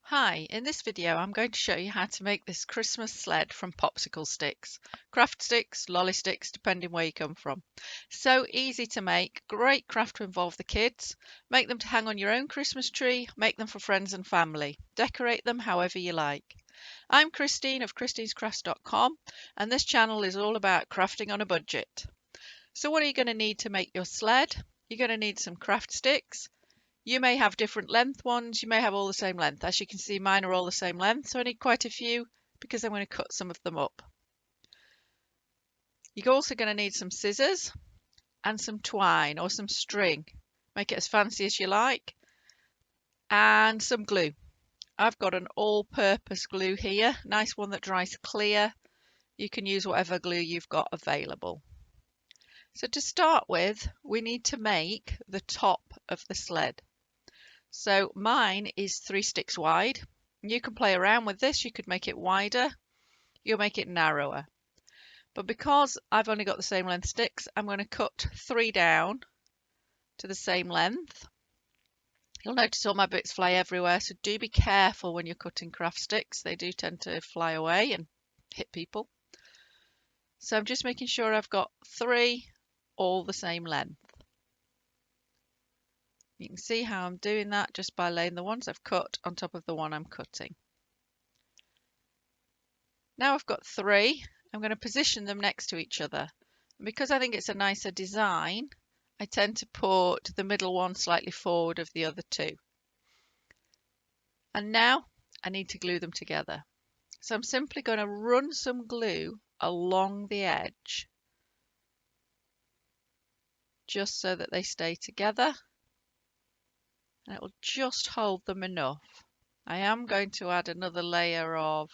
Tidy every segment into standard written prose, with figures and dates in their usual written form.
Hi, in this video I'm going to show you how to make this Christmas sled from popsicle sticks. Craft sticks, lolly sticks, depending where you come from. So easy to make, great craft to involve the kids. Make them to hang on your own Christmas tree, make them for friends and family. Decorate them however you like. I'm Christine of christinescrafts.com and this channel is all about crafting on a budget. So what are you going to need to make your sled? You're going to need some craft sticks. You may have different length ones, you may have all the same length. As you can see, mine are all the same length, so I need quite a few because I'm going to cut some of them up. You're also going to need some scissors and some twine or some string. Make it as fancy as you like. And some glue. I've got an all-purpose glue here, nice one that dries clear. You can use whatever glue you've got available. So to start with, we need to make the top of the sled. So mine is 3 sticks wide. You can play around with this. You could make it wider. You'll make it narrower. But because I've only got the same length sticks, I'm going to cut 3 down to the same length. You'll notice all my bits fly everywhere, so do be careful when you're cutting craft sticks. They do tend to fly away and hit people. So I'm just making sure I've got 3 all the same length. You can see how I'm doing that just by laying the ones I've cut on top of the one I'm cutting. Now I've got 3, I'm going to position them next to each other. And because I think it's a nicer design, I tend to put the middle one slightly forward of the other 2. And now I need to glue them together. So I'm simply going to run some glue along the edge, just so that they stay together. And it will just hold them enough. I am going to add another layer of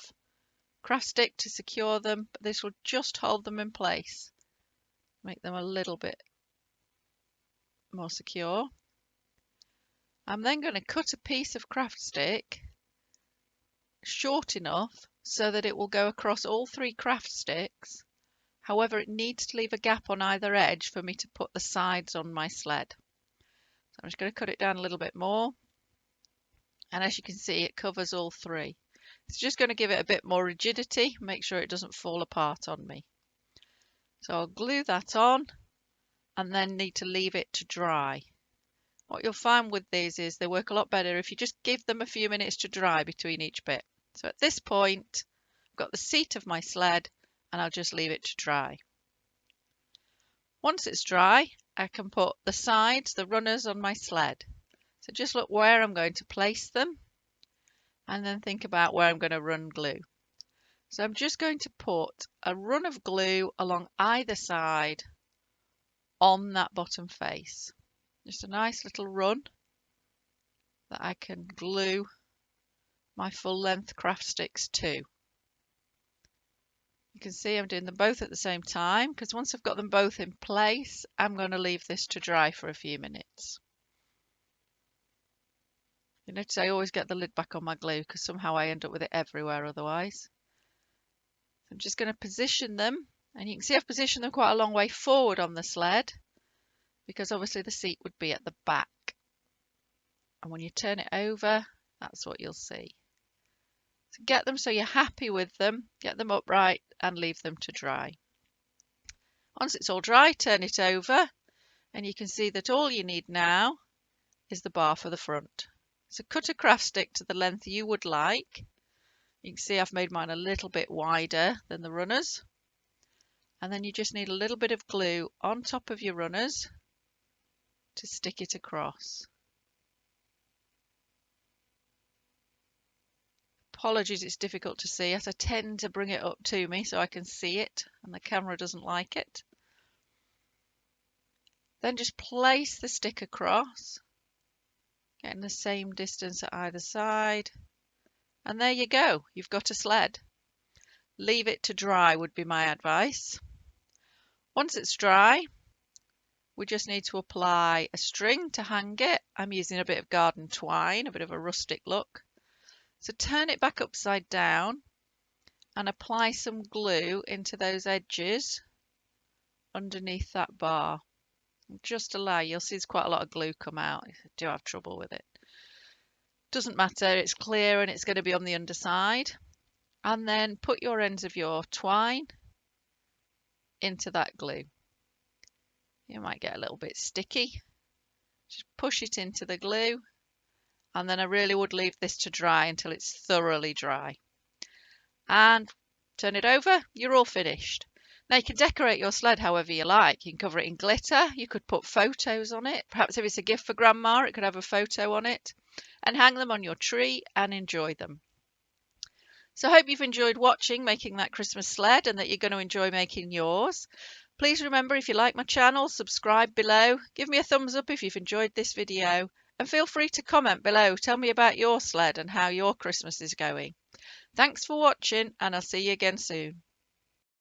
craft stick to secure them, but this will just hold them in place, make them a little bit more secure. I'm then going to cut a piece of craft stick short enough so that it will go across all 3 craft sticks. However, it needs to leave a gap on either edge for me to put the sides on my sled. So I'm just going to cut it down a little bit more, and as you can see, it covers all 3. It's just going to give it a bit more rigidity, make sure it doesn't fall apart on me. So I'll glue that on and then need to leave it to dry. What you'll find with these is they work a lot better if you just give them a few minutes to dry between each bit. So at this point, I've got the seat of my sled and I'll just leave it to dry. Once it's dry, I can put the sides, the runners on my sled. So just look where I'm going to place them and then think about where I'm going to run glue. So I'm just going to put a run of glue along either side on that bottom face. Just a nice little run that I can glue my full length craft sticks to. You can see I'm doing them both at the same time because once I've got them both in place, I'm going to leave this to dry for a few minutes. You notice I always get the lid back on my glue because somehow I end up with it everywhere otherwise. I'm just going to position them, and you can see I've positioned them quite a long way forward on the sled because obviously the seat would be at the back. And when you turn it over, that's what you'll see. So get them so you're happy with them, get them upright and leave them to dry. Once it's all dry, turn it over and you can see that all you need now is the bar for the front. So cut a craft stick to the length you would like. You can see I've made mine a little bit wider than the runners. And then you just need a little bit of glue on top of your runners to stick it across. Apologies, it's difficult to see as I tend to bring it up to me so I can see it and the camera doesn't like it. Then just place the stick across, getting the same distance at either side. And there you go, you've got a sled. Leave it to dry would be my advice. Once it's dry, we just need to apply a string to hang it. I'm using a bit of garden twine, a bit of a rustic look. So turn it back upside down and apply some glue into those edges underneath that bar. Just allow, you'll see there's quite a lot of glue come out. I do have trouble with it. Doesn't matter, it's clear and it's going to be on the underside. And then put your ends of your twine into that glue. You might get a little bit sticky. Just push it into the glue, and then I really would leave this to dry until it's thoroughly dry. And turn it over, you're all finished. Now you can decorate your sled however you like. You can cover it in glitter, you could put photos on it. Perhaps if it's a gift for grandma, it could have a photo on it. And hang them on your tree and enjoy them. So I hope you've enjoyed watching making that Christmas sled and that you're going to enjoy making yours. Please remember, if you like my channel, subscribe below, give me a thumbs up if you've enjoyed this video, and feel free to comment below. Tell me about your sled and how your Christmas is going. Thanks for watching, and I'll see you again soon.